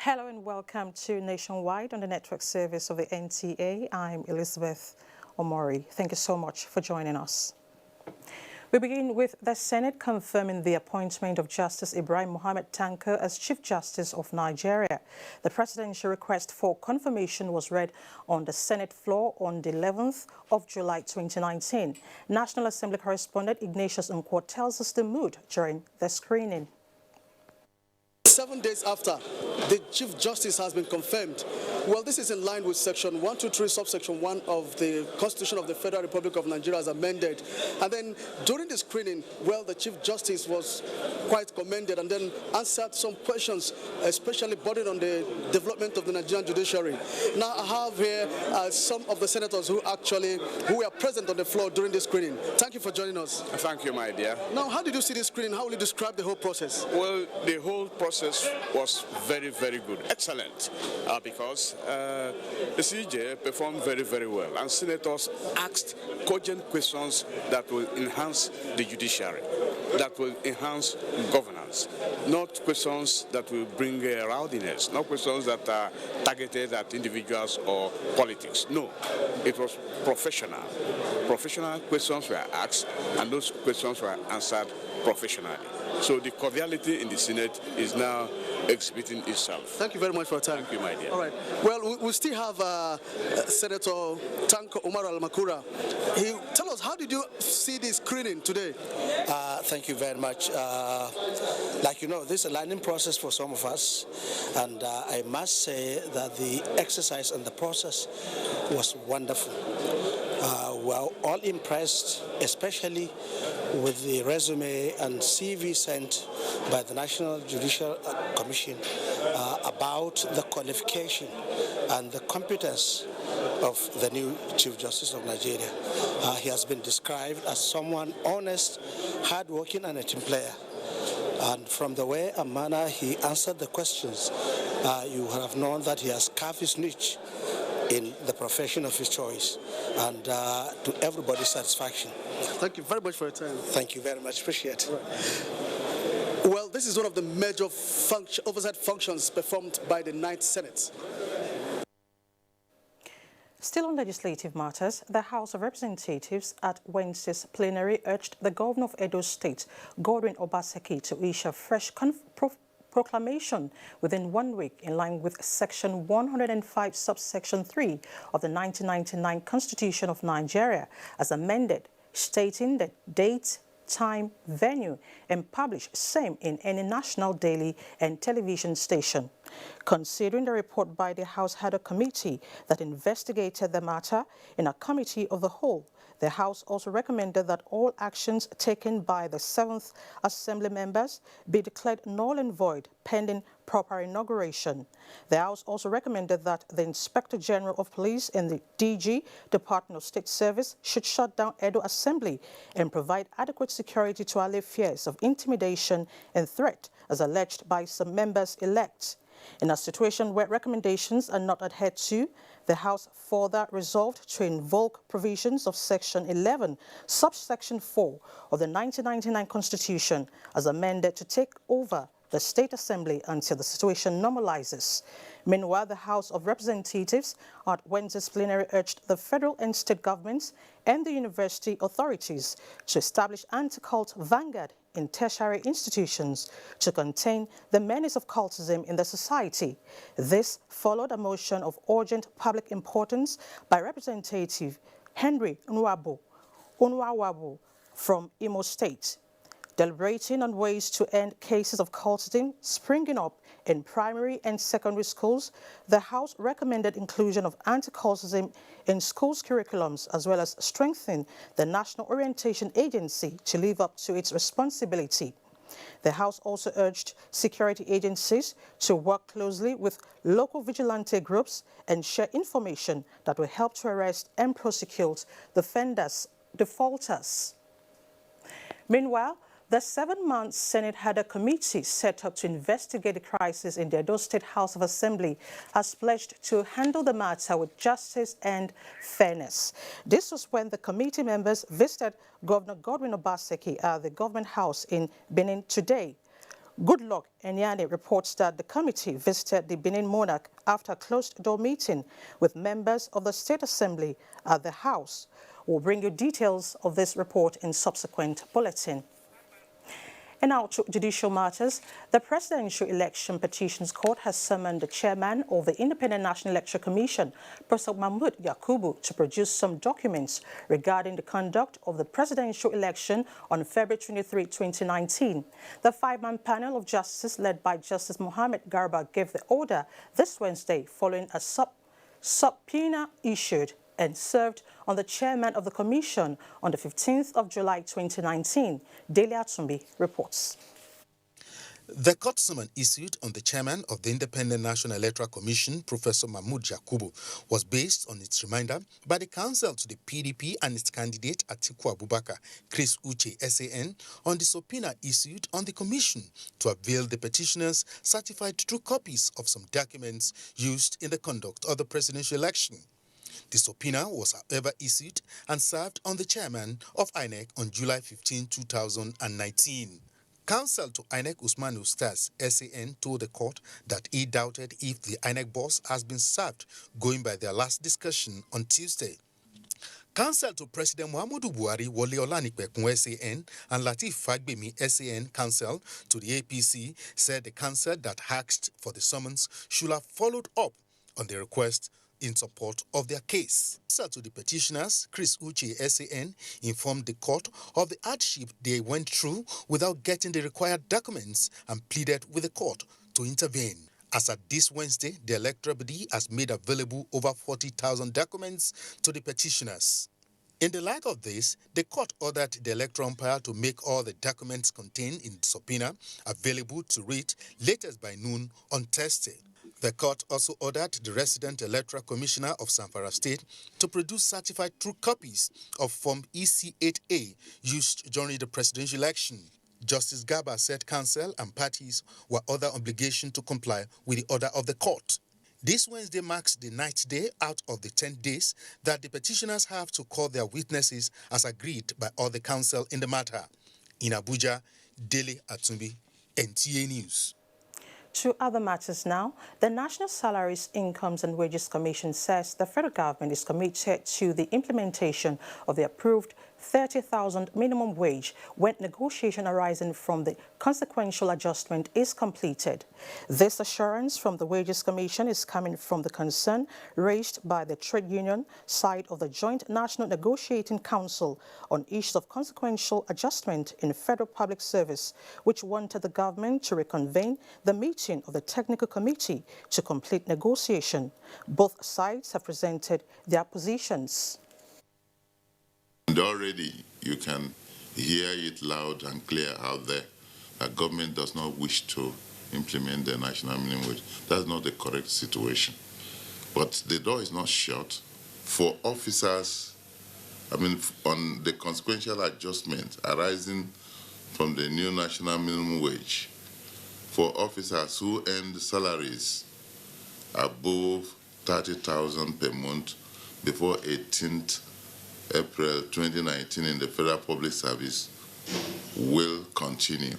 Hello and welcome to Nationwide on the network service of the NTA. I'm Elizabeth Omori. Thank you so much for joining us. We begin with the Senate confirming the appointment of Justice Ibrahim Mohammed Tanko as Chief Justice of Nigeria. The presidential request for confirmation was read on the Senate floor on the 11th of July 2019. National Assembly correspondent Ignatius Nkwo tells us the mood during the screening. 7 days after the Chief Justice has been confirmed. Well, this is in line with Section 123, subsection 1 of the Constitution of the Federal Republic of Nigeria as amended. And then during the screening, well, the Chief Justice was quite commended and then answered some questions, especially bordered on the development of the Nigerian judiciary. Now, I have here some of the senators who were present on the floor during the screening. Thank you for joining us. Thank you, my dear. Now, how did you see this screening? How will you describe the whole process? Well, the whole process was very, very good. Excellent. Because the CJ performed very, very well. And senators asked cogent questions that will enhance the judiciary, that will enhance governance, not questions that will bring rowdiness, not questions that are targeted at individuals or politics. No, it was professional. Professional questions were asked, and those questions were answered professionally. So the cordiality in the Senate is now exhibiting itself. Thank you very much for your time. Thank you, my dear. All right. Well, we still have Senator Tanko Umar Al-Makura. Tell us, how did you see this screening today? Thank you very much. Like you know, this is a learning process for some of us, and I must say that the exercise and the process was wonderful. We are all impressed, especially with the resume and CV sent by the National Judicial Commission about the qualification and the competence of the new Chief Justice of Nigeria. He has been described as someone honest, hardworking, and a team player. And from the way and manner he answered the questions, you have known that he has carved his niche in the profession of his choice, and to everybody's satisfaction. Thank you very much for your time. Thank you very much. Appreciate it. Right. Well, this is one of the major oversight functions performed by the 9th Senate. Still on legislative matters, the House of Representatives at Wednesday's plenary urged the Governor of Edo State, Godwin Obaseki, to issue a fresh proclamation within 1 week in line with Section 105, subsection 3 of the 1999 Constitution of Nigeria as amended, stating the date, time, venue, and publish same in any national daily and television station. Considering the report by the House Head of Committee that investigated the matter in a committee of the whole, the House also recommended that all actions taken by the 7th Assembly members be declared null and void pending proper inauguration. The House also recommended that the Inspector General of Police and the DG, Department of State Service, should shut down Edo Assembly and provide adequate security to allay fears of intimidation and threat as alleged by some members-elect. In a situation where recommendations are not adhered to, the House further resolved to invoke provisions of Section 11, subsection 4 of the 1999 Constitution as amended to take over the State Assembly until the situation normalizes. Meanwhile, the House of Representatives at Wednesday's plenary urged the federal and state governments and the university authorities to establish anti-cult vanguard in tertiary institutions to contain the menace of cultism in the society. This followed a motion of urgent public importance by Representative Henry Unwawabu from Imo State. Deliberating on ways to end cases of cultism springing up in primary and secondary schools, the House recommended inclusion of anti-cultism in schools' curriculums, as well as strengthening the National Orientation Agency to live up to its responsibility. The House also urged security agencies to work closely with local vigilante groups and share information that will help to arrest and prosecute the defaulters. Meanwhile, the 7-month Senate had a committee set up to investigate the crisis in the Edo State House of Assembly has pledged to handle the matter with justice and fairness. This was when the committee members visited Governor Godwin Obaseki at the government house in Benin today. Goodluck Enyane reports that the committee visited the Benin monarch after a closed-door meeting with members of the State Assembly at the house. We'll bring you details of this report in subsequent bulletin. And now to judicial matters. The Presidential Election Petitions Court has summoned the chairman of the Independent National Electoral Commission, Professor Mahmood Yakubu, to produce some documents regarding the conduct of the presidential election on February 23, 2019. The 5-man panel of justices led by Justice Mohammed Garba gave the order this Wednesday following a subpoena issued and served on the chairman of the commission on the 15th of July 2019. Dele Atumbi reports. The court summon issued on the chairman of the Independent National Electoral Commission, Professor Mahmood Yakubu, was based on its reminder by the counsel to the PDP and its candidate Atiku Abubakar, Chris Uche, SAN, on the subpoena issued on the commission to avail the petitioners certified true copies of some documents used in the conduct of the presidential election. The subpoena was, however, issued and served on the chairman of INEC on July 15, 2019. Counsel to INEC Usman Ustaz, SAN, told the court that he doubted if the INEC boss has been served, going by their last discussion on Tuesday. Counsel to President Muhammadu Buhari, Wole Olanipekun, SAN, and Lateef Fagbemi, SAN, counsel to the APC, said the counsel that asked for the summons should have followed up on the request in support of their case. Counsel to the petitioners, Chris Uche, SAN, informed the court of the hardship they went through without getting the required documents and pleaded with the court to intervene. As at this Wednesday, the electoral body has made available over 40,000 documents to the petitioners. In the light of this, the court ordered the electoral umpire to make all the documents contained in the subpoena available to read latest by noon on Thursday. The court also ordered the resident electoral commissioner of Zamfara State to produce certified true copies of Form EC8A used during the presidential election. Justice Garba said counsel and parties were under obligation to comply with the order of the court. This Wednesday marks the 9th day out of the 10 days that the petitioners have to call their witnesses as agreed by all the counsel in the matter. In Abuja, Dele Atumbi, NTA News. To other matters now, the National Salaries, Incomes and Wages Commission says the federal government is committed to the implementation of the approved 30,000 minimum wage when negotiation arising from the consequential adjustment is completed. This assurance from the Wages Commission is coming from the concern raised by the trade union side of the Joint National Negotiating Council on issues of consequential adjustment in federal public service, which wanted the government to reconvene the meeting of the technical committee to complete negotiation. Both sides have presented their positions. And already you can hear it loud and clear out there that government does not wish to implement the national minimum wage. That's not the correct situation. But the door is not shut for officers, on the consequential adjustment arising from the new national minimum wage for officers who earn salaries above 30,000 per month before 18th April 2019 in the Federal Public Service will continue.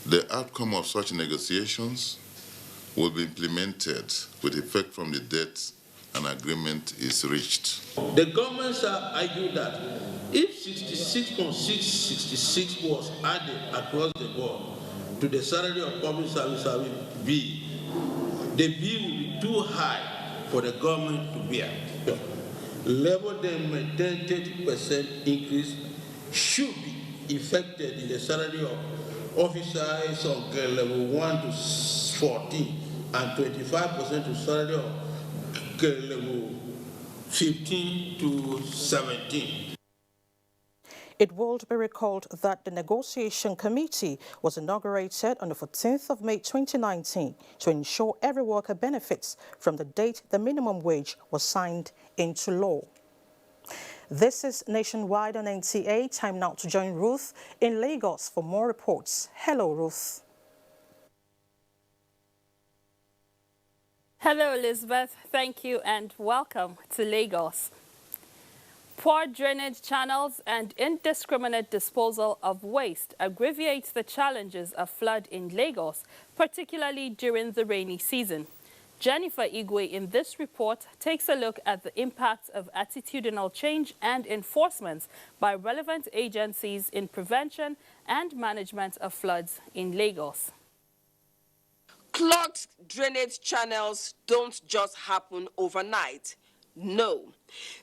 The outcome of such negotiations will be implemented with effect from the date an agreement is reached. The government shall argue that if 66.666 was added across the board to the salary of public service bill, the bill will be too high for the government to bear. Labor then maintain 30% increase should be affected in the salary of officers on grade level 1 to 14 and 25% to salary of grade level 15 to 17. It will be recalled that the negotiation committee was inaugurated on the 14th of May 2019 to ensure every worker benefits from the date the minimum wage was signed into law. This is Nationwide on NTA. Time now to join Ruth in Lagos for more reports. Hello, Ruth. Hello, Elizabeth. Thank you and welcome to Lagos. Poor drainage channels and indiscriminate disposal of waste aggravates the challenges of flood in Lagos, particularly during the rainy season. Jennifer Igwe in this report takes a look at the impacts of attitudinal change and enforcement by relevant agencies in prevention and management of floods in Lagos. Clogged drainage channels don't just happen overnight. No,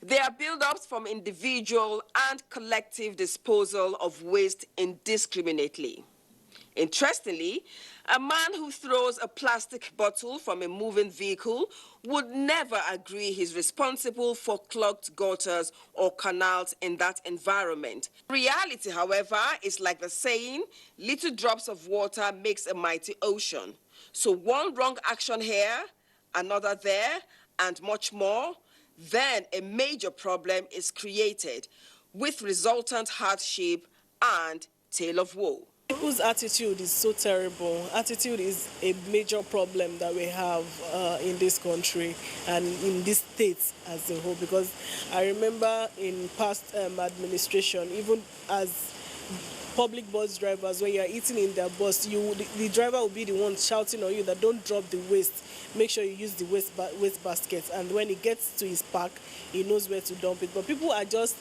they are build-ups from individual and collective disposal of waste indiscriminately. Interestingly, a man who throws a plastic bottle from a moving vehicle would never agree he's responsible for clogged gutters or canals in that environment. Reality, however, is like the saying, little drops of water makes a mighty ocean. So one wrong action here, another there, and much more, then a major problem is created with resultant hardship and tale of woe. People's attitude is so terrible. Attitude is a major problem that we have in this country and in this state as a whole, because I remember in past administration, even as public bus drivers, when you are eating in their bus, the driver will be the one shouting on you that don't drop the waste. Make sure you use the waste basket. And when he gets to his park, he knows where to dump it. But people are just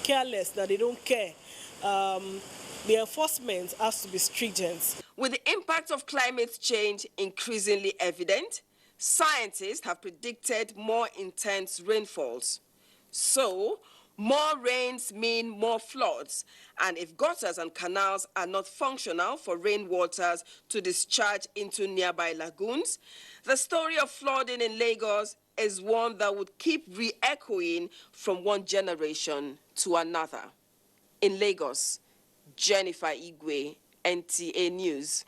careless, that they don't care. The enforcement has to be stringent. With the impact of climate change increasingly evident, scientists have predicted more intense rainfalls. So, more rains mean more floods, and if gutters and canals are not functional for rainwaters to discharge into nearby lagoons, the story of flooding in Lagos is one that would keep re-echoing from one generation to another. In Lagos, Jennifer Igwe, NTA News.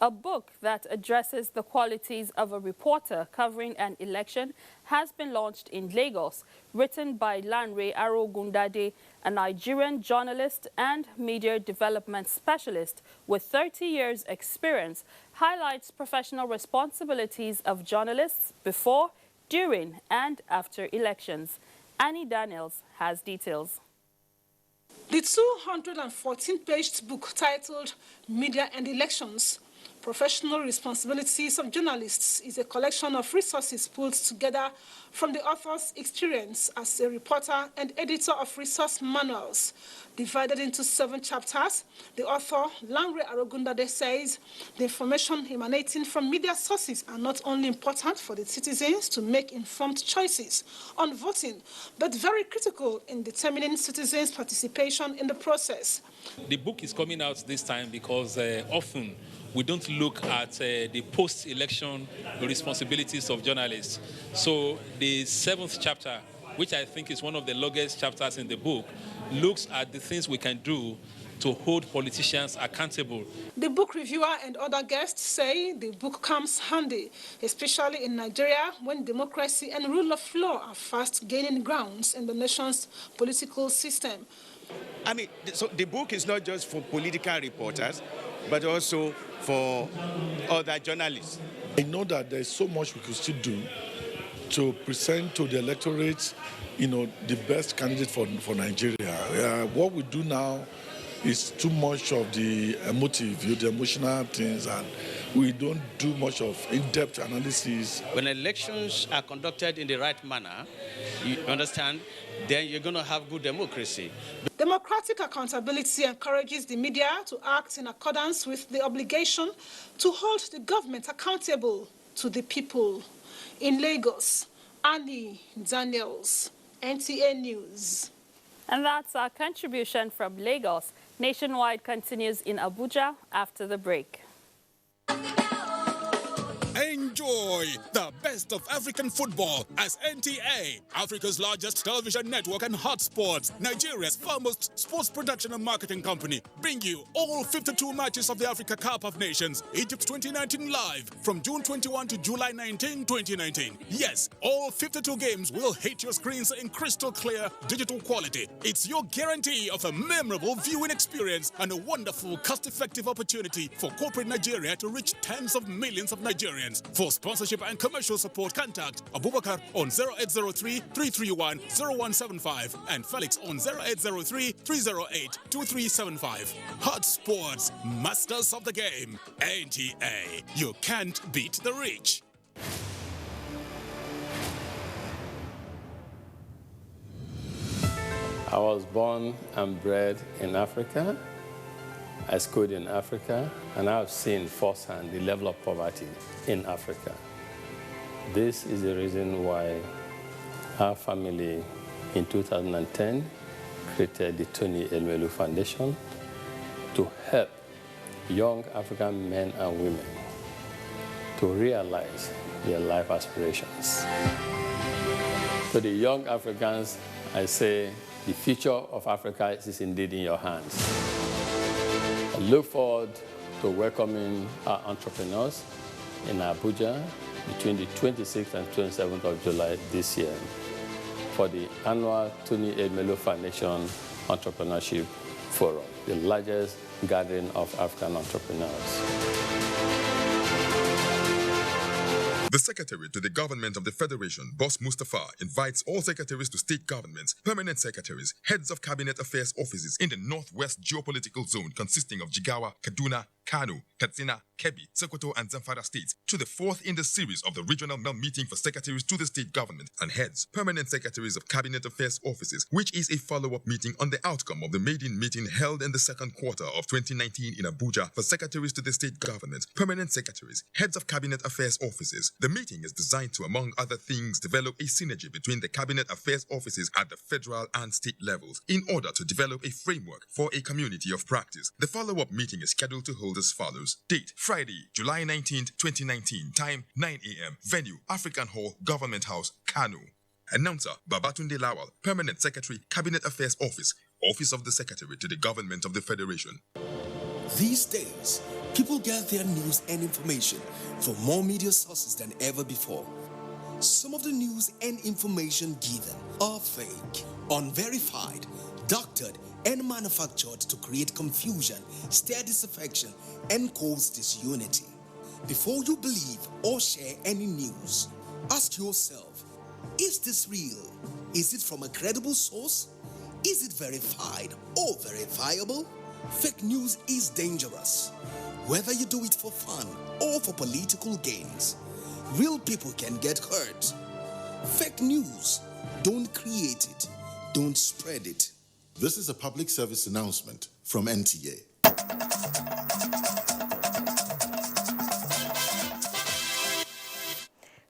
A book that addresses the qualities of a reporter covering an election has been launched in Lagos, written by Lanre Arogundade, a Nigerian journalist and media development specialist with 30 years' experience, highlights professional responsibilities of journalists before, during, and after elections. Annie Daniels has details. The 214-page book titled Media and Elections, Professional Responsibilities of Journalists is a collection of resources pulled together from the author's experience as a reporter and editor of resource manuals. Divided into 7 chapters, the author, Lanre Arogundade, says the information emanating from media sources are not only important for the citizens to make informed choices on voting, but very critical in determining citizens' participation in the process. The book is coming out this time because often we don't look at the post-election responsibilities of journalists. So the 7th chapter, which I think is one of the longest chapters in the book, looks at the things we can do to hold politicians accountable. The book reviewer and other guests say the book comes handy, especially in Nigeria when democracy and rule of law are fast gaining grounds in the nation's political system. I mean, so the book is not just for political reporters, but also for other journalists. I know that there's so much we could still do to present to the electorate, the best candidate for Nigeria. What we do now is too much of the emotive, the emotional things, and we don't do much of in-depth analysis. When elections are conducted in the right manner, you understand, then you're going to have good democracy. Democratic accountability encourages the media to act in accordance with the obligation to hold the government accountable to the people. In Lagos, Annie Daniels, NTA News. And that's our contribution from Lagos. Nationwide continues in Abuja after the break. Enjoy the best of African football as NTA, Africa's largest television network and hotspots, Nigeria's foremost sports production and marketing company, bring you all 52 matches of the Africa Cup of Nations, Egypt 2019 live from June 21 to July 19, 2019. Yes, all 52 games will hit your screens in crystal clear digital quality. It's your guarantee of a memorable viewing experience and a wonderful cost-effective opportunity for corporate Nigeria to reach tens of millions of Nigerians. For sponsorship and commercial support, contact Abubakar on 0803-331-0175 and Felix on 0803-308-2375. Hot Sports, masters of the game. NTA, you can't beat the rich. I was born and bred in Africa. I schooled in Africa, and I've seen firsthand the level of poverty in Africa. This is the reason why our family in 2010 created the Tony Elumelu Foundation to help young African men and women to realize their life aspirations. To the young Africans, I say the future of Africa is indeed in your hands. I look forward to welcoming our entrepreneurs in Abuja between the 26th and 27th of July this year for the annual Tony Elumelu Foundation Entrepreneurship Forum, the largest gathering of African entrepreneurs. The Secretary to the Government of the Federation, Boss Mustafa, invites all secretaries to state governments, permanent secretaries, heads of cabinet affairs offices in the Northwest geopolitical zone consisting of Jigawa, Kaduna, Kano, Katsina, Kebbi, Sokoto, and Zamfara states to the fourth in the series of the regional meeting for secretaries to the state government and heads, permanent secretaries of cabinet affairs offices, which is a follow-up meeting on the outcome of the maiden meeting held in the second quarter of 2019 in Abuja for secretaries to the state government, permanent secretaries, heads of cabinet affairs offices. The meeting is designed to, among other things, develop a synergy between the cabinet affairs offices at the federal and state levels in order to develop a framework for a community of practice. The follow-up meeting is scheduled to hold as follows. Date, Friday, July 19th, 2019. Time, 9 a.m. Venue, African Hall, Government House, Kano. Announcer, Babatunde Lawal, Permanent Secretary, Cabinet Affairs Office, Office of the Secretary to the Government of the Federation. These days, people get their news and information from more media sources than ever before. Some of the news and information given are fake, unverified, doctored, and manufactured to create confusion, stir disaffection, and cause disunity. Before you believe or share any news, ask yourself, is this real? Is it from a credible source? Is it verified or verifiable? Fake news is dangerous. Whether you do it for fun or for political gains, real people can get hurt. Fake news, don't create it, don't spread it. This is a public service announcement from NTA.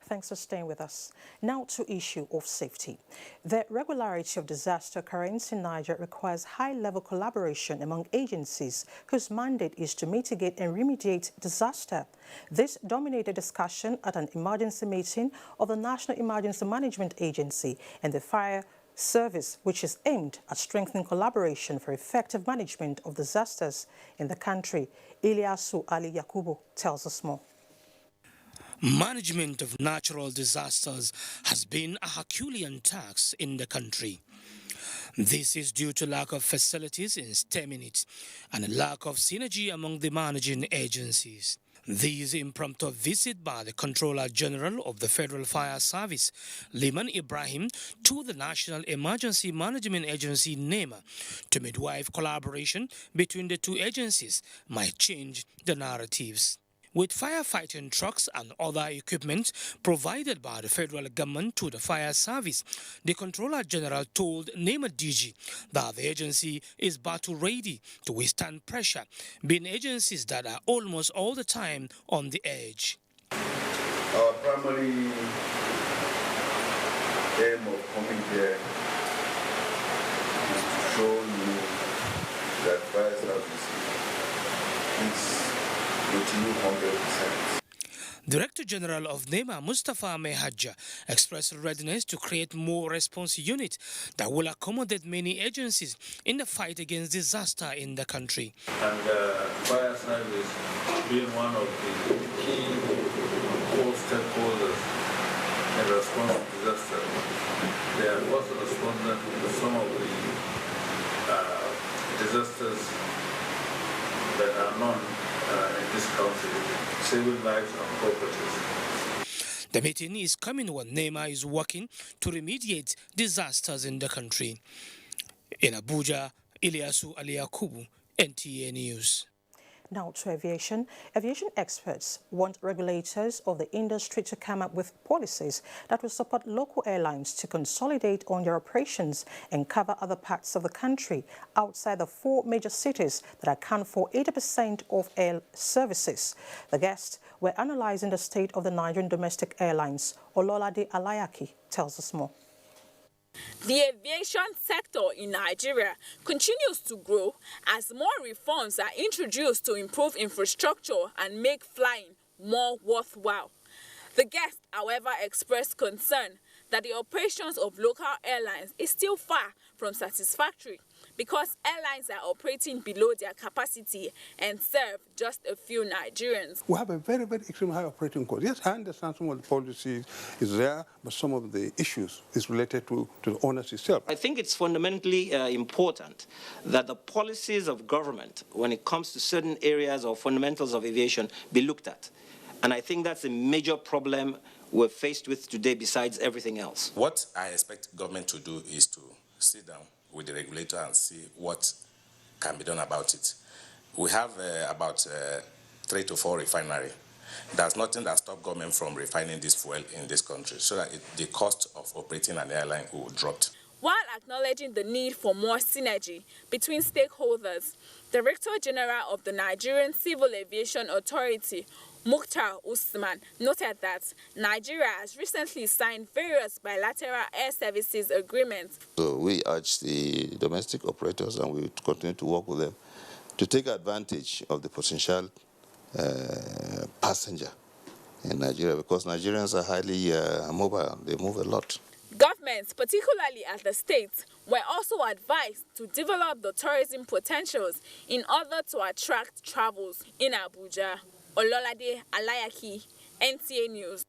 Thanks for staying with us. Now to issue of safety. The regularity of disaster occurrence in Niger requires high-level collaboration among agencies whose mandate is to mitigate and remediate disaster. This dominated discussion at an emergency meeting of the National Emergency Management Agency and the Fire Service, which is aimed at strengthening collaboration for effective management of disasters in the country. Ilyasu Ali Yakubu tells us more. Management of natural disasters has been a Herculean task in the country. This is due to lack of facilities in stemming it and a lack of synergy among the managing agencies. These impromptu visit by the Controller General of the Federal Fire Service, Liman Ibrahim, to the National Emergency Management Agency, NEMA, to midwife collaboration between the two agencies might change the narratives. With firefighting trucks and other equipment provided by the federal government to the fire service, the Controller General told NEMA DG that the agency is battle ready to withstand pressure, being agencies that are almost all the time on the edge. Our primary aim of coming here is fire service is with you 100%. Director General of NEMA, Mustafa Mehajja, expressed readiness to create more response units that will accommodate many agencies in the fight against disaster in the country. And fire service being one of the key core stakeholders in response to disaster, they are also responding to some of the disasters that are known in this country, saving lives and properties. The meeting is coming when NEMA is working to remediate disasters in the country. In Abuja, Ilyasu Aliyakubu, NTA News. Now to aviation. Aviation experts want regulators of the industry to come up with policies that will support local airlines to consolidate on their operations and cover other parts of the country outside the 4 major cities that account for 80% of air services. The guests were analyzing the state of the Nigerian domestic airlines. Ololade Alayaki tells us more. The aviation sector in Nigeria continues to grow as more reforms are introduced to improve infrastructure and make flying more worthwhile. The guests, however, expressed concern that the operations of local airlines is still far from satisfactory because airlines are operating below their capacity and serve just a few Nigerians. We have a very, very extremely high operating cost. Yes, I understand some of the policies is there, but some of the issues is related to the owners itself. I think it's fundamentally important that the policies of government when it comes to certain areas or fundamentals of aviation be looked at. And I think that's a major problem we're faced with today besides everything else. What I expect government to do is to sit down with the regulator and see what can be done about it. We have about 3 to 4 refineries. There's nothing that stops government from refining this fuel in this country so that the cost of operating an airline will drop. While acknowledging the need for more synergy between stakeholders, Director General of the Nigerian Civil Aviation Authority, Mukhtar Usman, noted that Nigeria has recently signed various bilateral air services agreements. So we urge the domestic operators, and we continue to work with them, to take advantage of the potential passenger in Nigeria, because Nigerians are highly mobile. They move a lot. Governments, particularly at the states, were also advised to develop the tourism potentials in order to attract travels in Abuja. Ololade Alayaki, NTA News.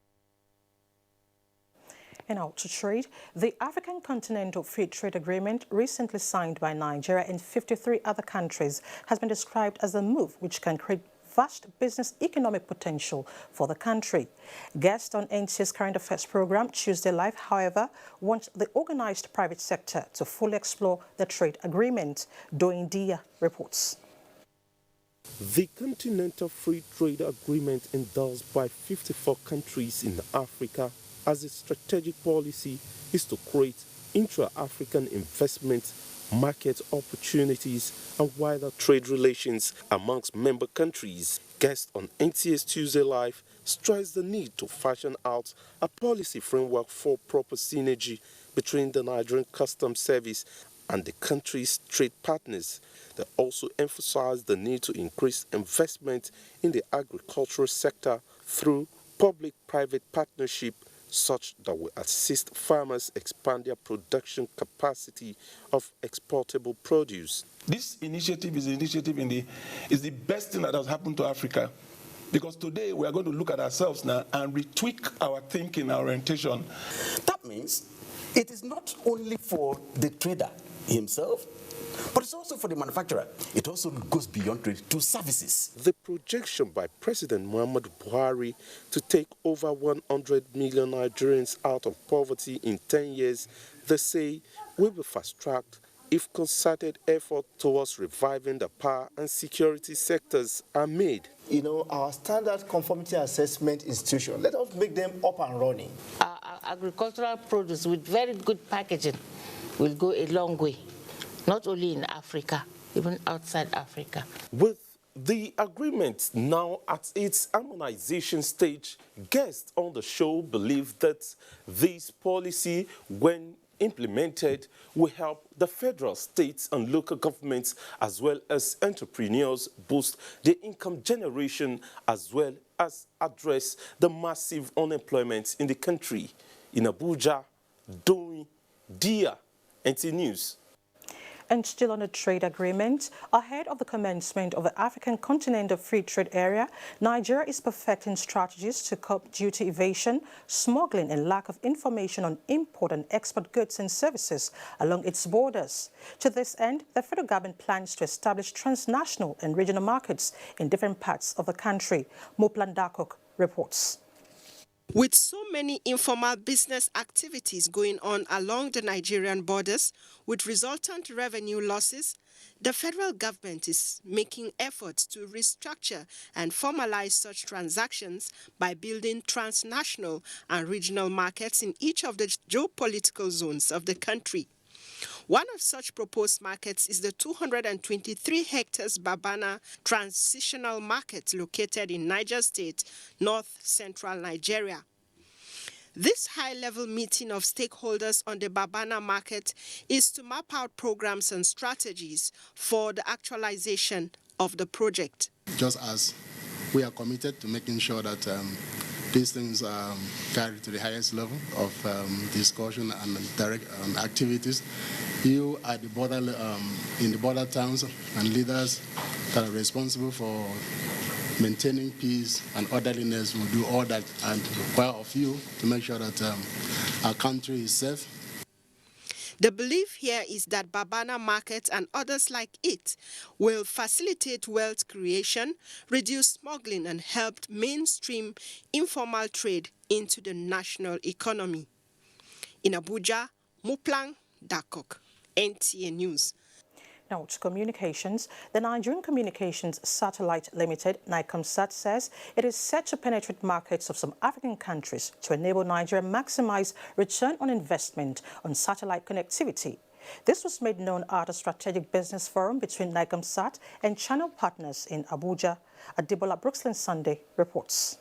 And out to trade, the African Continental Free Trade Agreement, recently signed by Nigeria and 53 other countries, has been described as a move which can create vast business economic potential for the country. Guest on NTA's Current Affairs program, Tuesday Live, however, wants the organized private sector to fully explore the trade agreement. Doing Dia reports. The Continental Free Trade Agreement, endorsed by 54 countries in Africa as a strategic policy, is to create intra-African investment, market opportunities and wider trade relations amongst member countries. Guests on NTA's Tuesday Live stressed the need to fashion out a policy framework for proper synergy between the Nigerian Customs Service and the country's trade partners. They also emphasized the need to increase investment in the agricultural sector through public-private partnership, such that will assist farmers expand their production capacity of exportable produce. This initiative is the best thing that has happened to Africa, because today we are going to look at ourselves now and retweak our thinking, our orientation. That means it is not only for the trader himself, but it's also for the manufacturer. It also goes beyond trade to services. The projection by President Muhammadu Buhari to take over 100 million Nigerians out of poverty in 10 years, they say, will be fast-tracked if concerted effort towards reviving the power and security sectors are made. You know, our standard conformity assessment institution, let us make them up and running. Our agricultural produce with very good packaging will go a long way, not only in Africa, even outside Africa. With the agreement now at its harmonization stage, guests on the show believe that this policy, when implemented, will help the federal, states, and local governments, as well as entrepreneurs, boost their income generation, as well as address the massive unemployment in the country. In Abuja, Domi, Dia, NT News. And still on a trade agreement, ahead of the commencement of the African Continental Free Trade Area, Nigeria is perfecting strategies to curb duty evasion, smuggling, and lack of information on import and export goods and services along its borders. To this end, the federal government plans to establish transnational and regional markets in different parts of the country. Moplan Dakok reports. With so many informal business activities going on along the Nigerian borders, with resultant revenue losses, the federal government is making efforts to restructure and formalize such transactions by building transnational and regional markets in each of the geopolitical zones of the country. One of such proposed markets is the 223 hectares Babana Transitional Market located in Niger State, north-central Nigeria. This high-level meeting of stakeholders on the Babana market is to map out programs and strategies for the actualization of the project. Just as we are committed to making sure that these things are carried to the highest level of discussion and direct activities. You are the border, in the border towns and leaders that are responsible for maintaining peace and orderliness will do all that and require of you to make sure that our country is safe. The belief here is that Babana Market and others like it will facilitate wealth creation, reduce smuggling, and help mainstream informal trade into the national economy. In Abuja, Moplan Dakok, NTA News. Now to communications. The Nigerian Communications Satellite Limited, NICOMSAT, says it is set to penetrate markets of some African countries to enable Nigeria maximize return on investment on satellite connectivity. This was made known at a strategic business forum between NICOMSAT and channel partners in Abuja. Adebola Brooksland Sunday reports.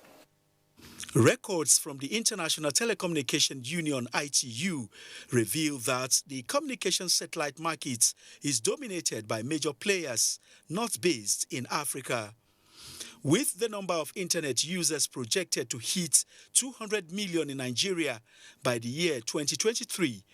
Records from the International Telecommunication Union, ITU, reveal that the communication satellite market is dominated by major players not based in Africa. With the number of internet users projected to hit 200 million in Nigeria by the year 2023,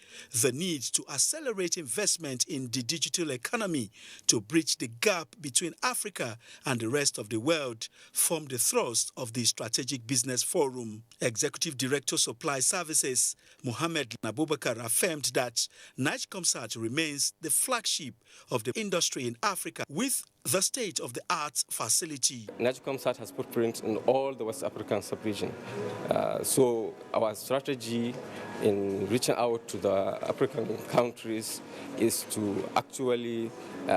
the need to accelerate investment in the digital economy to bridge the gap between Africa and the rest of the world formed the thrust of the Strategic Business Forum. Executive Director Supply Services, Mohammed Abubakar, affirmed that NICOMSAT remains the flagship of the industry in Africa with the state-of-the-art facility. NICOMSAT has footprint in all the West African sub-region. So our strategy in reaching out to the African countries is to actually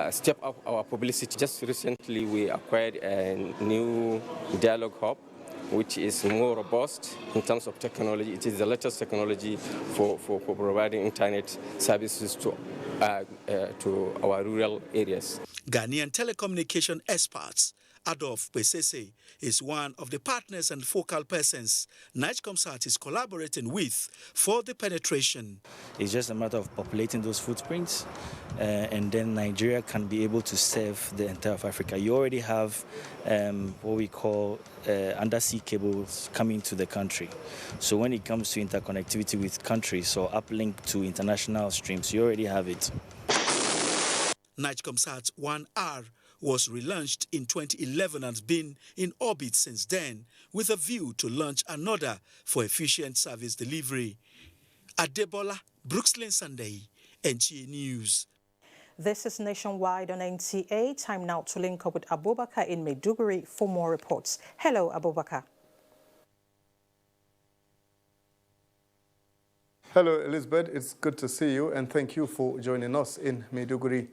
step up our publicity. Just recently we acquired a new dialogue hub, which is more robust in terms of technology. It is the latest technology for providing internet services to our rural areas. Ghanaian telecommunication experts Adolf Pesese is one of the partners and focal persons NICOMSAT is collaborating with for the penetration. It's just a matter of populating those footprints, and then Nigeria can be able to serve the entire of Africa. You already have what we call undersea cables coming to the country. So when it comes to interconnectivity with countries or uplink to international streams, you already have it. NICOMSAT 1R was relaunched in 2011 and has been in orbit since then, with a view to launch another for efficient service delivery. Adebola Brooksland Sunday, NTA News. This is Nationwide on NTA. Time now to link up with Abubakar in Maiduguri for more reports. Hello, Abubakar. Hello, Elizabeth. It's good to see you, and thank you for joining us in Maiduguri.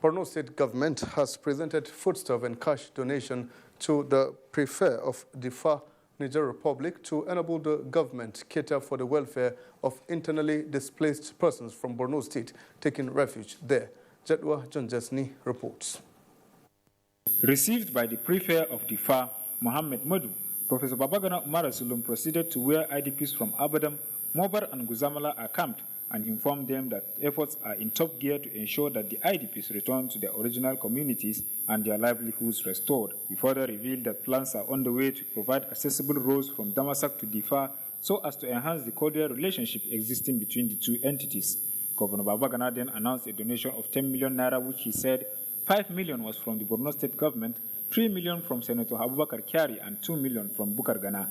Borno State government has presented foodstuff and cash donation to the Prefect of Difa, Niger Republic, to enable the government cater for the welfare of internally displaced persons from Borno State taking refuge there. Jadwa John Jesni reports. Received by the Prefect of Difa, Mohammed Madu, Professor Babagana Umar Sulum proceeded to where IDPs from Abadam, Mobar and Guzamala are camped and informed them that efforts are in top gear to ensure that the IDPs return to their original communities and their livelihoods restored. He further revealed that plans are on the way to provide accessible roads from Damasak to Difa so as to enhance the cordial relationship existing between the two entities. Governor Babagana then announced a donation of 10 million naira, which he said 5 million was from the Borno State government, 3 million from Senator Abubakar Kyari, and 2 million from Bukar Gana.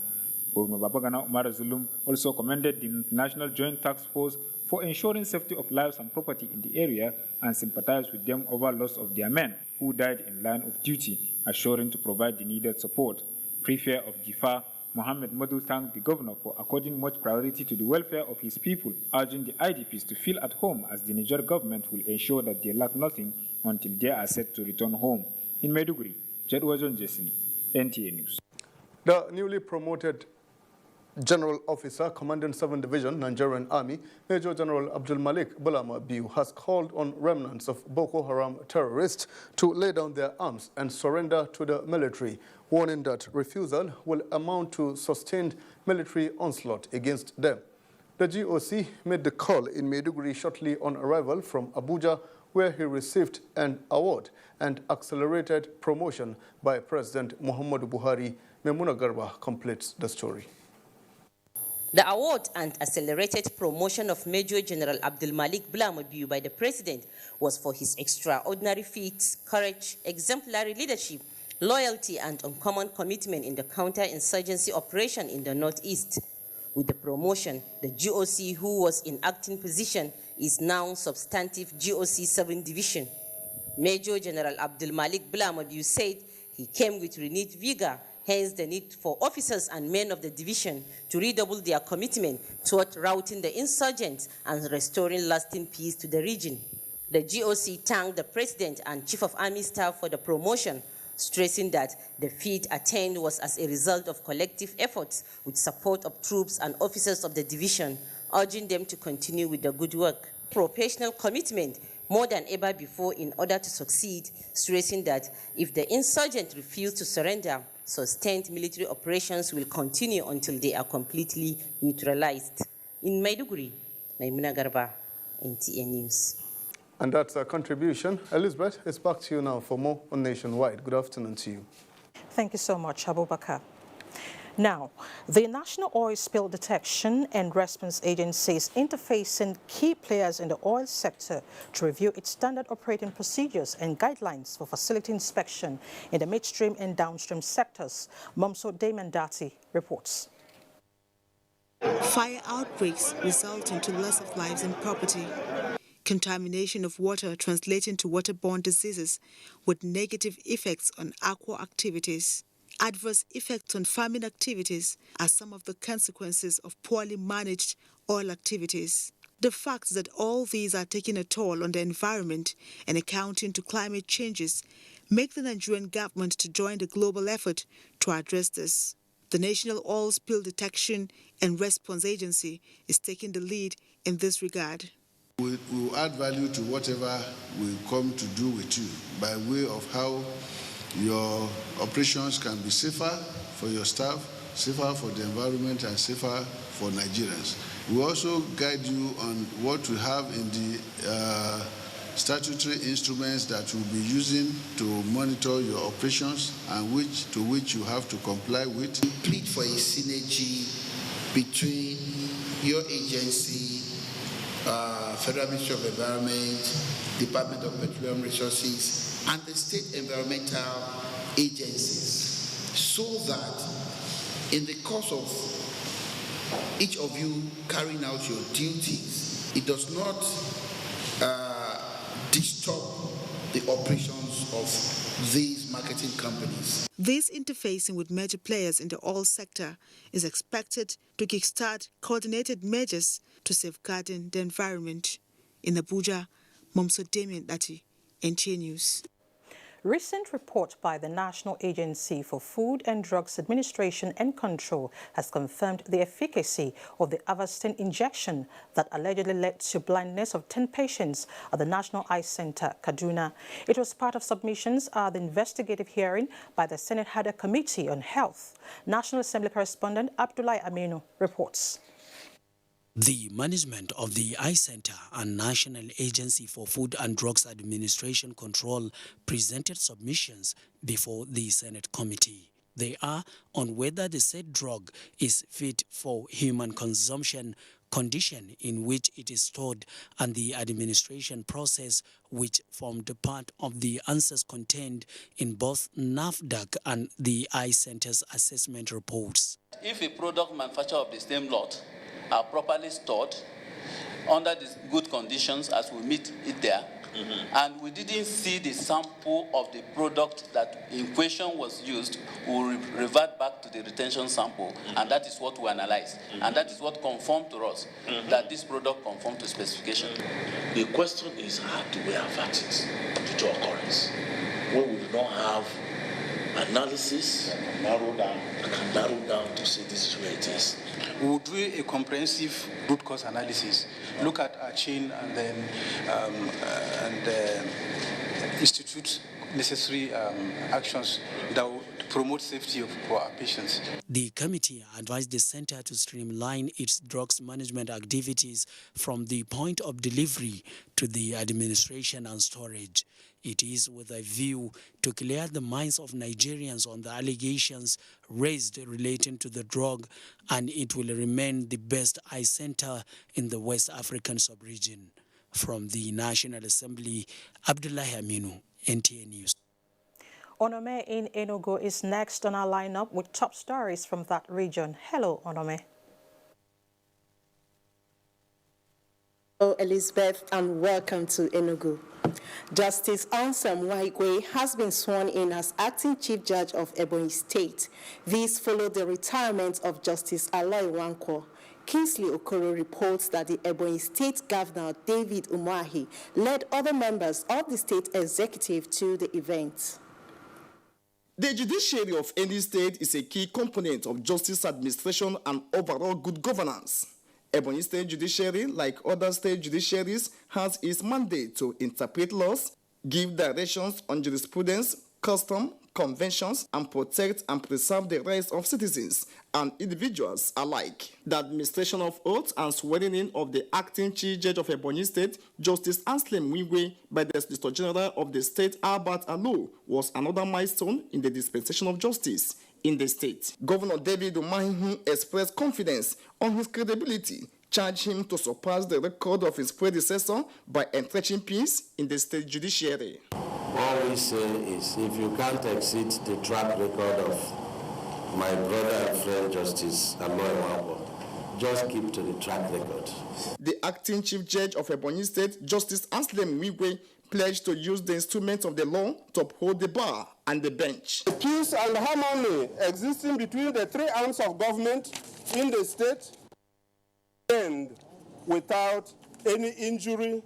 Governor Babagana Umar Zulum also commended the International Joint Task Force for ensuring safety of lives and property in the area and sympathized with them over loss of their men who died in line of duty, assuring to provide the needed support. Prefect of Difa, Mohammed Madu, thanked the governor for according much priority to the welfare of his people, urging the IDPs to feel at home as the Niger government will ensure that they lack nothing until they are set to return home. In Maiduguri, Jedwajon Jesini, NTA News. The newly promoted General Officer, Commandant 7th Division, Nigerian Army, Major General Abdul Malik Bulama Biu, has called on remnants of Boko Haram terrorists to lay down their arms and surrender to the military, warning that refusal will amount to sustained military onslaught against them. The GOC made the call in Maiduguri shortly on arrival from Abuja, where he received an award and accelerated promotion by President Muhammadu Buhari. Memuna Garba completes the story. The award and accelerated promotion of Major General Abdul Malik Bulama Biu by the President was for his extraordinary feats, courage, exemplary leadership, loyalty, and uncommon commitment in the counter-insurgency operation in the Northeast. With the promotion, the GOC, who was in acting position, is now substantive GOC 7th Division. Major General Abdul Malik Bulama Biu said he came with renewed vigor, hence the need for officers and men of the division to redouble their commitment toward routing the insurgents and restoring lasting peace to the region. The GOC thanked the President and Chief of Army Staff for the promotion, stressing that the feat attained was as a result of collective efforts with support of troops and officers of the division, urging them to continue with the good work. Professional commitment more than ever before in order to succeed, stressing that if the insurgents refuse to surrender, sustained military operations will continue until they are completely neutralized. In Maiduguri, Maimuna Garba, NTA News. And that's our contribution. Elizabeth, it's back to you now for more on Nationwide. Good afternoon to you. Thank you so much, Abubakar. Now, the National Oil Spill Detection and Response Agency is interfacing key players in the oil sector to review its standard operating procedures and guidelines for facility inspection in the midstream and downstream sectors. Momso Damandati reports. Fire outbreaks resulting to loss of lives and property. Contamination of water translating to waterborne diseases with negative effects on aqua activities. Adverse effects on farming activities are some of the consequences of poorly managed oil activities. The fact that all these are taking a toll on the environment and accounting to climate changes make the Nigerian government to join the global effort to address this. The National Oil Spill Detection and Response Agency is taking the lead in this regard. We will add value to whatever we come to do with you by way of how your operations can be safer for your staff, safer for the environment, and safer for Nigerians. We also guide you on what we have in the statutory instruments that we'll be using to monitor your operations and to which you have to comply with. Plead for a synergy between your agency, Federal Ministry of Environment, Department of Petroleum Resources, and the state environmental agencies, so that in the course of each of you carrying out your duties, it does not disturb the operations of these marketing companies. This interfacing with major players in the oil sector is expected to kickstart coordinated measures to safeguarding the environment. In Abuja, Momso Damien Dati, NTA News. Recent report by the National Agency for Food and Drugs Administration and Control has confirmed the efficacy of the Avastin injection that allegedly led to blindness of 10 patients at the National Eye Center, Kaduna. It was part of submissions at the investigative hearing by the Senate HADA Committee on Health. National Assembly correspondent Abdullahi Aminu reports. The management of the Eye Center and National Agency for Food and Drugs Administration Control presented submissions before the Senate committee. They are on whether the said drug is fit for human consumption, condition in which it is stored, and the administration process, which formed part of the answers contained in both NAFDAC and the Eye Center's assessment reports. If a product manufactured of the same lot are properly stored under the good conditions as we meet it there, and we didn't see the sample of the product that in question was used, we'll revert back to the retention sample, and that is what we analyze, and that is what confirmed to us that this product conformed to specification. The question is, how do we avert it to occurrence when we do not have analysis and narrow down to say this is where it is? We will do a comprehensive root cause analysis, look at our chain, and then institute necessary actions that will promote safety for our patients. The committee advised the center to streamline its drugs management activities from the point of delivery to the administration and storage. It is with a view to clear the minds of Nigerians on the allegations raised relating to the drug, and it will remain the best eye center in the West African sub-region. From the National Assembly, Abdullahi Aminu, NTA News. Onome in Enugu is next on our lineup with top stories from that region. Hello, Onome. Hello, Elizabeth, and welcome to Enugu. Justice Ansem Waigwe has been sworn in as acting Chief Judge of Ebonyi State. This followed the retirement of Justice Aloy Nwankwo. Kingsley Okoro reports that the Ebonyi State Governor, David Umahi, led other members of the state executive to the event. The judiciary of any state is a key component of justice administration and overall good governance. Ebonyi State Judiciary, like other state judiciaries, has its mandate to interpret laws, give directions on jurisprudence, custom, conventions, and protect and preserve the rights of citizens and individuals alike. The administration of oath and swearing in of the acting Chief Judge of Ebonyi State, Justice Anselm Waigwe, by the Solicitor General of the state, Albert Alo, was another milestone in the dispensation of justice in the state. Governor David Umahi, who expressed confidence on his credibility, charged him to surpass the record of his predecessor by entrenching peace in the state judiciary. All we say is, if you can't exceed the track record of my brother and friend Justice Aloy Nwankwo, just keep to the track record. The acting Chief Judge of Ebonyi State, Justice Anselm Waigwe, pledged to use the instruments of the law to uphold the bar and the bench. The peace and harmony existing between the three arms of government in the state end without any injury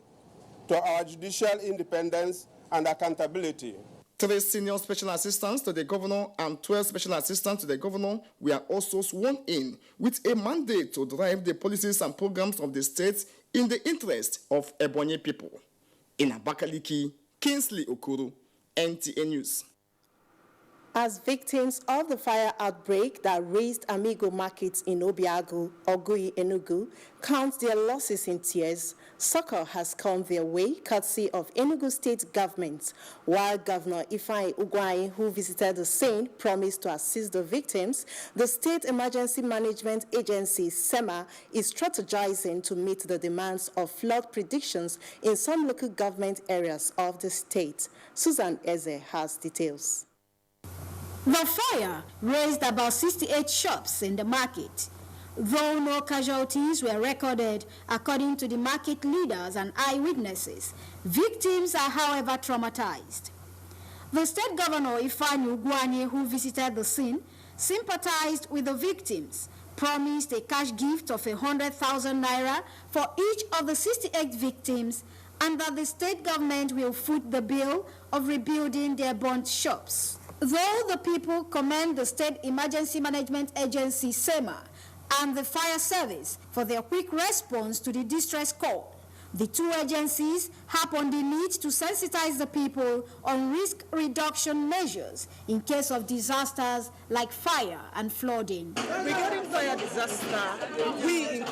to our judicial independence and accountability. 3 senior special assistants to the governor and 12 special assistants to the governor were also sworn in with a mandate to drive the policies and programs of the state in the interest of Ebonyi people. In Abakaliki, Kingsley Okoro, NTA News. As victims of the fire outbreak that razed Amigo markets in Obiagu, Ogui, Enugu, count their losses in tears, succor has come their way, courtesy of Enugu State government, while Governor Ifeanyi Ugwuanyi, who visited the scene, promised to assist the victims. The State Emergency Management Agency, SEMA, is strategizing to meet the demands of flood predictions in some local government areas of the state. Susan Eze has details. The fire razed about 68 shops in the market. Though no casualties were recorded, according to the market leaders and eyewitnesses, victims are, however, traumatized. The state governor, Ifeanyi Ugwuanyi, who visited the scene, sympathized with the victims, promised a cash gift of 100,000 naira for each of the 68 victims, and that the state government will foot the bill of rebuilding their burnt shops. Though the people commend the State Emergency Management Agency, SEMA, and the fire service for their quick response to the distress call, the two agencies harp on the need to sensitize the people on risk reduction measures in case of disasters like fire and flooding. Regarding fire disaster, we in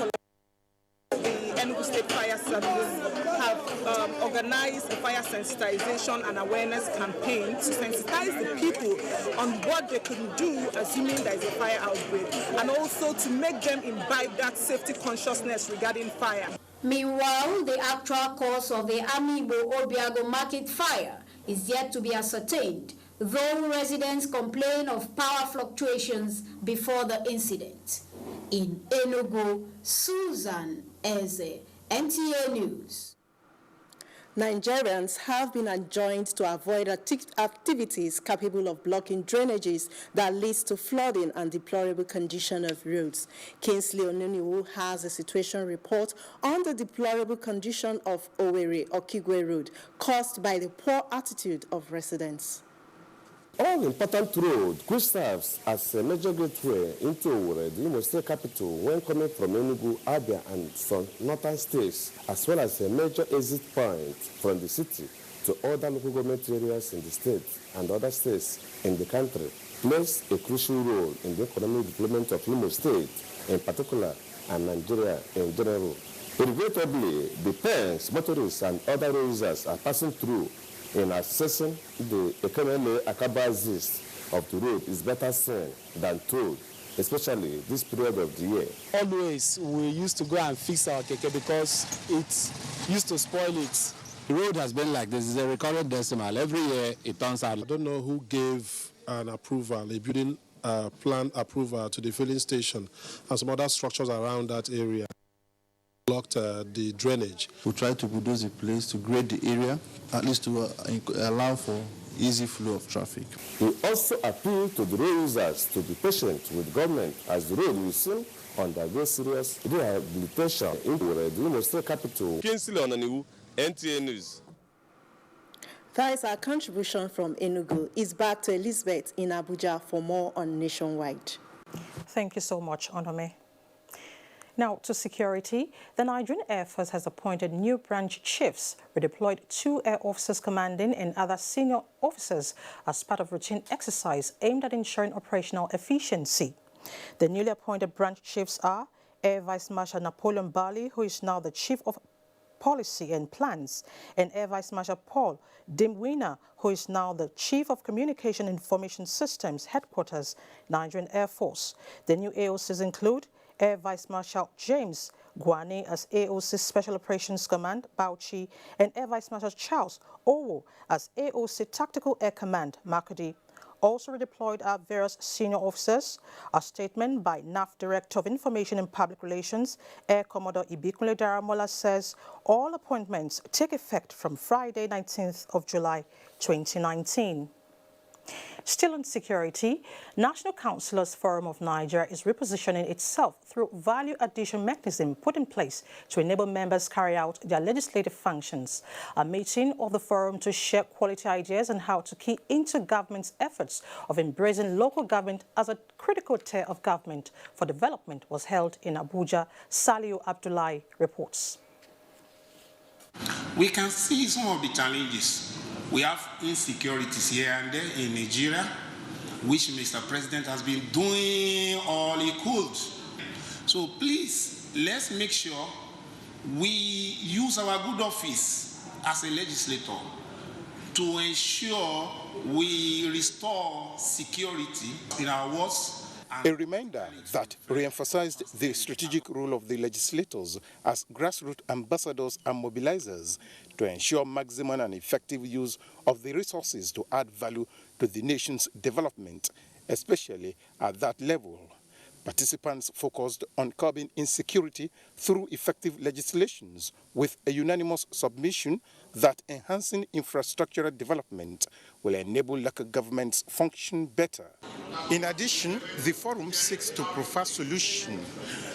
Fire Service have organized a fire sensitization and awareness campaign to sensitize the people on what they can do assuming there is a fire outbreak, and also to make them imbibe that safety consciousness regarding fire. Meanwhile, the actual cause of the Amibo Obiago market fire is yet to be ascertained, though residents complain of power fluctuations before the incident. In Enugu, Susan Eze, NTA News. Nigerians have been enjoined to avoid activities capable of blocking drainages that leads to flooding and deplorable condition of roads. Kingsley Onuniwu has a situation report on the deplorable condition of Owerri-Okigwe Road caused by the poor attitude of residents. All important road, which serves as a major gateway into Owerri, the Imo State capital, when coming from Enugu, Abia, and some northern states, as well as a major exit point from the city to other local government areas in the state and other states in the country, plays a crucial role in the economic development of Imo State in particular and Nigeria in general. Regrettably, the pains motorists and other users are passing through in assessing the economic acrobacies of the road is better seen than told, especially this period of the year. Always we used to go and fix our keke because it used to spoil it. The road has been like this. It's a recurrent decimal. Every year it turns out. I don't know who gave an approval, a building plan approval to the filling station and some other structures around that area. Blocked the drainage. We try to bulldoze the place to grade the area, at least to allow for easy flow of traffic. We also appeal to the road users to be patient with government as the road will soon undergo serious rehabilitation into the Imo State capital. Kingsley Onuniwu, NTA News. That is our contribution from Enugu. It's back to Elizabeth in Abuja for more on Nationwide. Thank you so much, Onome. Now, to security, the Nigerian Air Force has appointed new branch chiefs, redeployed 2 air officers commanding and other senior officers as part of routine exercise aimed at ensuring operational efficiency. The newly appointed branch chiefs are Air Vice Marshal Napoleon Bali, who is now the Chief of Policy and Plans, and Air Vice Marshal Paul Dimwina, who is now the Chief of Communication Information Systems Headquarters, Nigerian Air Force. The new AOCs include Air Vice Marshal James Guani as AOC Special Operations Command, Bauchi, and Air Vice Marshal Charles Owo as AOC Tactical Air Command, Makudi. Also redeployed are various senior officers. A statement by NAF Director of Information and Public Relations, Air Commodore Ibikunle Daramola, says all appointments take effect from Friday, 19th of July, 2019. Still on security, National Councillors Forum of Nigeria is repositioning itself through value addition mechanism put in place to enable members carry out their legislative functions. A meeting of the forum to share quality ideas on how to key into government's efforts of embracing local government as a critical tier of government for development was held in Abuja. Saliu Abdullahi reports. We can see some of the challenges. We have insecurities here and there in Nigeria, which Mr. President has been doing all he could. So please, let's make sure we use our good office as a legislator to ensure we restore security in our wards. A reminder that re-emphasized the strategic role of the legislators as grassroots ambassadors and mobilizers to ensure maximum and effective use of the resources to add value to the nation's development, especially at that level. Participants focused on curbing insecurity through effective legislations with a unanimous submission that enhancing infrastructural development will enable local governments function better. In addition, the forum seeks to provide solution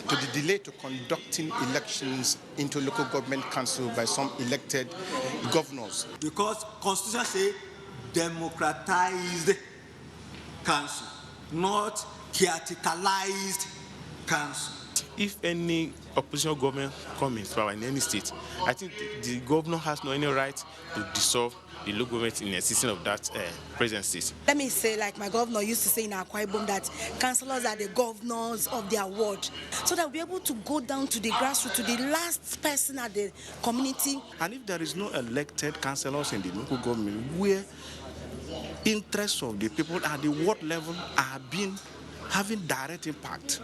to the delay to conducting elections into local government council by some elected governors. Because Constitution says democratized council, not theatricalized council. if any opposition government comes in power in any state, I think the governor has no any right to dissolve the local government in existence of that present state. Let me say, like my governor used to say in Akwa Ibom, that councillors are the governors of their ward, so that we'll be able to go down to the grassroots, to the last person at the community. And if there is no elected councillors in the local government where interests of the people at the ward level are having direct impact,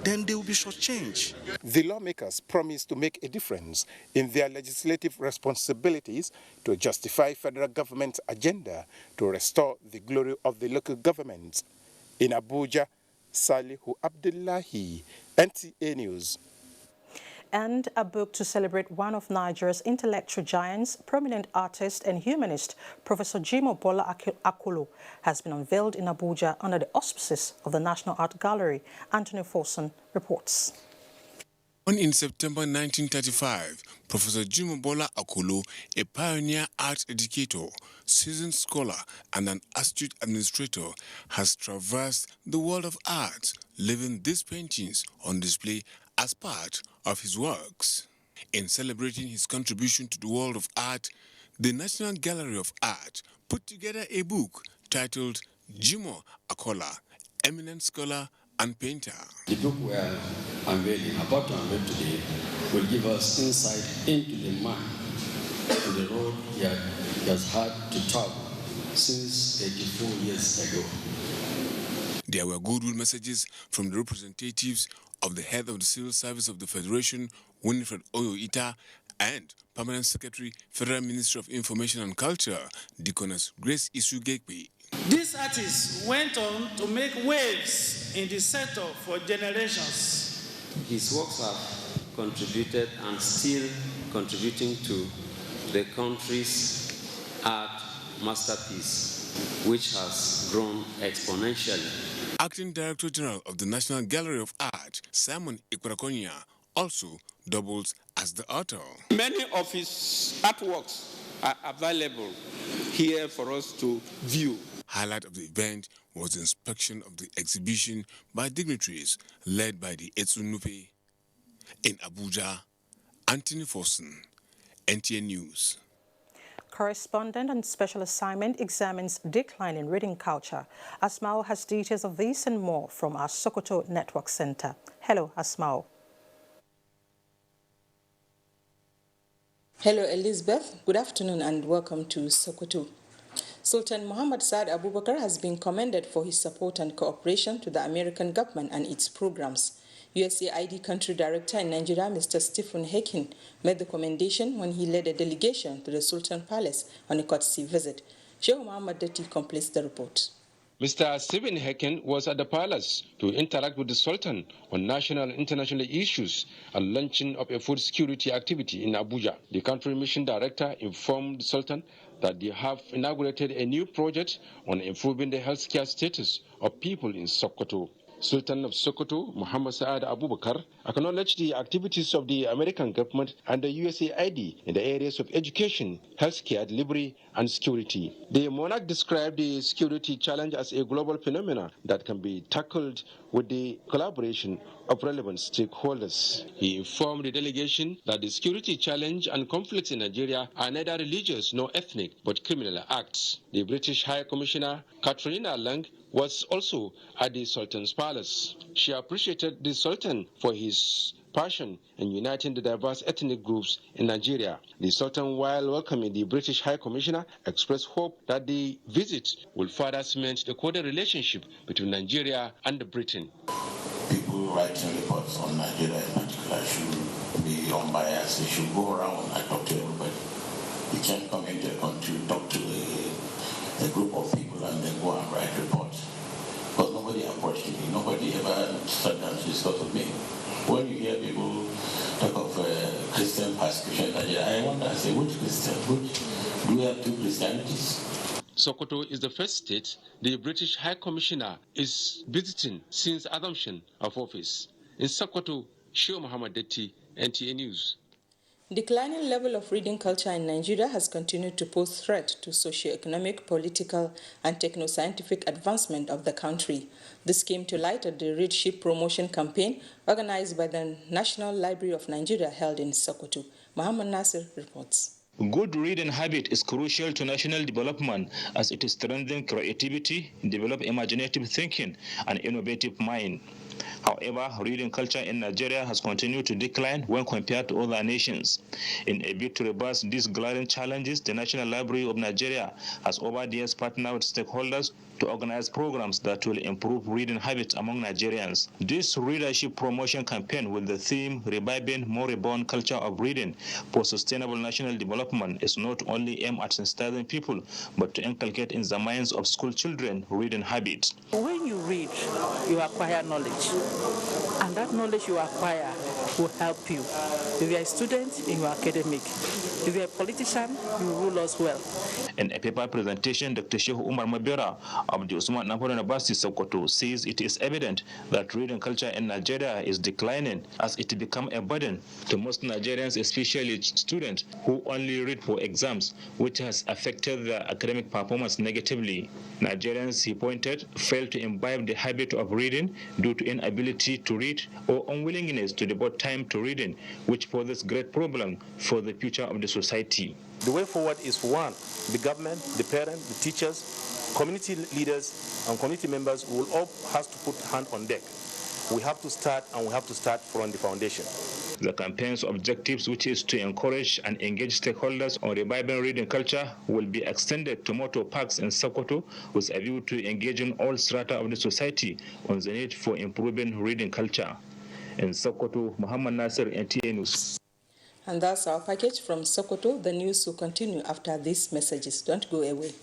then they will be shortchanged. The lawmakers promised to make a difference in their legislative responsibilities to justify federal government's agenda to restore the glory of the local governments. In Abuja, Salihu Abdullahi, NTA News. And a book to celebrate one of Nigeria's intellectual giants, prominent artist and humanist, Professor Jimoh Bola Akolo, has been unveiled in Abuja under the auspices of the National Art Gallery. Anthony Forson reports. Born in September 1935, Professor Jimoh Bola Akolo, a pioneer art educator, seasoned scholar, and an astute administrator, has traversed the world of art, leaving these paintings on display as part of his works. In celebrating his contribution to the world of art, the National Gallery of Art put together a book titled Jimoh Akola, Eminent Scholar and Painter. The book we are about to unveil today will give us insight into the man and the road he has had to travel since 84 years ago. There were goodwill messages from the representatives of the head of the Civil Service of the Federation, Winifred Oyoita, and Permanent Secretary, Federal Ministry of Information and Culture, Deaconess Grace Isugekwe. This artist went on to make waves in the sector for generations. His works have contributed and still contributing to the country's art masterpiece, which has grown exponentially. Acting Director General of the National Gallery of Art, Simon Ikwarakonya, also doubles as the author. Many of his artworks are available here for us to view. Highlight of the event was the inspection of the exhibition by dignitaries led by the Etsunupe. In Abuja, Anthony Forson, NTA News. Correspondent and special assignment examines decline in reading culture. Asmao has details of this and more from our Sokoto Network Center. Hello, Asmao. Hello, Elizabeth. Good afternoon and welcome to Sokoto. Sultan Muhammad Saad Abubakar has been commended for his support and cooperation to the American government and its programs. USAID Country Director in Nigeria, Mr. Stephen Hekin, made the commendation when he led a delegation to the Sultan Palace on a courtesy visit. Sheikh Muhammad Dati completes the report. Mr. Stephen Hekin was at the palace to interact with the Sultan on national and international issues and launching of a food security activity in Abuja. The country mission director informed the Sultan that they have inaugurated a new project on improving the healthcare status of people in Sokoto. Sultan of Sokoto, Muhammad Saad Abubakar, acknowledged the activities of the American government and the USAID in the areas of education, healthcare delivery, and security. The monarch described the security challenge as a global phenomenon that can be tackled with the collaboration of relevant stakeholders. He informed the delegation that the security challenge and conflicts in Nigeria are neither religious nor ethnic, but criminal acts. The British High Commissioner, Katrina Lang, was also at the Sultan's palace. She appreciated the Sultan for his passion in uniting the diverse ethnic groups in Nigeria. The Sultan, while welcoming the British High Commissioner, expressed hope that the visit will further cement the cordial relationship between Nigeria and Britain. People writing reports on Nigeria in particular should be unbiased. They should go around and talk to everybody. You can't come into a country, talk to a group of people and then go and write reports. Because nobody approached me. Nobody ever sat down to discuss with me. When you hear people talk of Christian persecution, I wonder, I say, which Christian? Do we have two Christianities? Sokoto is the first state the British High Commissioner is visiting since assumption of office. In Sokoto, Sheikh Muhammad Dati, NTA News. Declining level of reading culture in Nigeria has continued to pose threat to socio-economic, political, and techno-scientific advancement of the country. This came to light at the Readership Promotion Campaign organized by the National Library of Nigeria held in Sokoto. Muhammad Nasir reports. Good reading habit is crucial to national development as it strengthens creativity, develops imaginative thinking, and innovative mind. However, reading culture in Nigeria has continued to decline when compared to other nations. In a bid to reverse these glaring challenges, the National Library of Nigeria has over the years partnered with stakeholders to organize programs that will improve reading habits among Nigerians. This readership promotion campaign with the theme Reviving Moribund Culture of Reading for Sustainable National Development is not only aimed at sensitizing people, but to inculcate in the minds of school children reading habits. When you read, you acquire knowledge, and that knowledge you acquire will help you. If you are a student, you are academic. If you are a politician, you rule us well. In a paper presentation, Dr. Shehu Umar Mabera of the Usman Nahor University Sokoto says it is evident that reading culture in Nigeria is declining as it becomes a burden to most Nigerians, especially students who only read for exams, which has affected their academic performance negatively. Nigerians, he pointed, fail to imbibe the habit of reading due to inability to read or unwillingness to devote time to reading, which poses great problem for the future of the society. The way forward is one, the government, the parents, the teachers, community leaders, and community members will all have to put hand on deck. We have to start, and we have to start from the foundation. The campaign's objectives, which is to encourage and engage stakeholders on reviving reading culture, will be extended to motor parks in Sokoto with a view to engaging all strata of the society on the need for improving reading culture. In Sokoto, Muhammad Nasir, NTA News. And that's our package from Sokoto. The news will continue after these messages. Don't go away.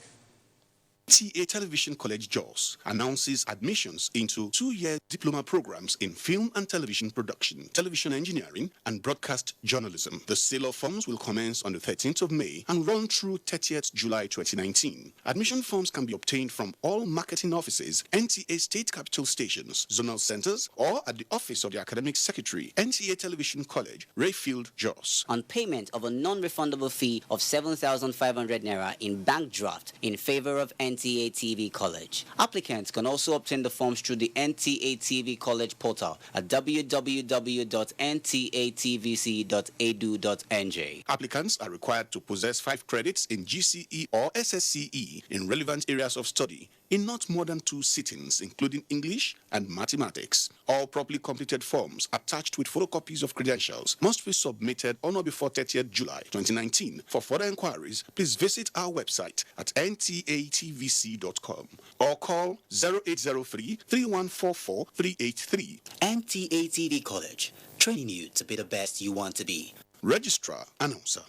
NTA Television College Jos announces admissions into 2-year diploma programs in film and television production, television engineering, and broadcast journalism. The sale of forms will commence on the 13th of May and run through 30th July 2019. Admission forms can be obtained from all marketing offices, NTA state capital stations, zonal centers, or at the office of the academic secretary, NTA Television College, Rayfield, Jos. On payment of a non-refundable fee of 7,500 naira in bank draft in favor of NTA TV College. Applicants can also obtain the forms through the NTA TV College portal at www.ntatvc.edu.nj. Applicants are required to possess 5 credits in GCE or SSCE in relevant areas of study in not more than 2 sittings, including English and mathematics. All properly completed forms attached with photocopies of credentials must be submitted on or before 30th July 2019. For further inquiries, please visit our website at ntatvc.com or call 0803-3144-383. NTA TV College, training you to be the best you want to be. Registrar, Announcer.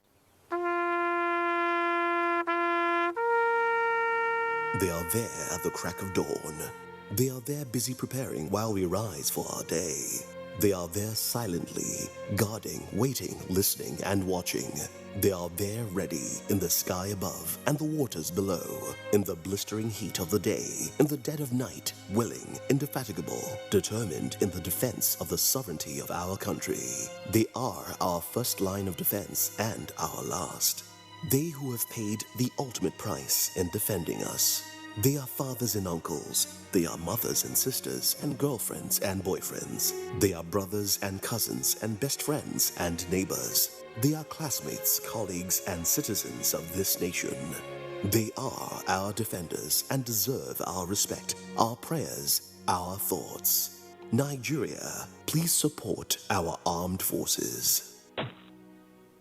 They are there at the crack of dawn. They are there busy preparing while we rise for our day. They are there silently, guarding, waiting, listening, and watching. They are there ready in the sky above and the waters below, in the blistering heat of the day, in the dead of night, willing, indefatigable, determined in the defense of the sovereignty of our country. They are our first line of defense and our last. They who have paid the ultimate price in defending us. They are fathers and uncles. They are mothers and sisters and girlfriends and boyfriends. They are brothers and cousins and best friends and neighbors. They are classmates, colleagues, and citizens of this nation. They are our defenders and deserve our respect, our prayers, our thoughts. Nigeria, please support our armed forces.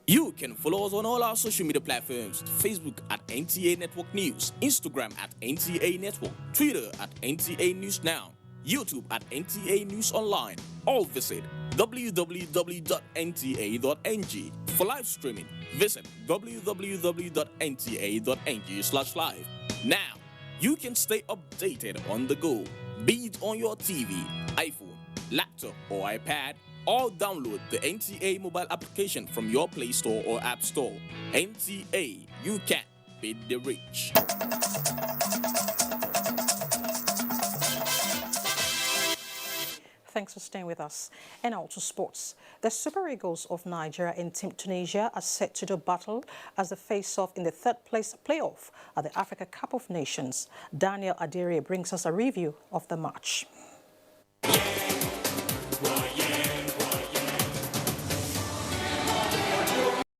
You can follow us on all our social media platforms: Facebook at NTA Network News, Instagram at NTA Network, Twitter at NTA News Now, YouTube at NTA News Online, or visit www.nta.ng. For live streaming, visit www.nta.ng/live. Now, you can stay updated on the go, be it on your TV, iPhone, laptop, or iPad, or download the NTA mobile application from your Play Store or App Store. NTA, you can beat the rich. Thanks for staying with us. And now to sports. The Super Eagles of Nigeria and Team Tunisia are set to do battle as they face off in the third-place playoff at the Africa Cup of Nations. Daniel Adere brings us a review of the match.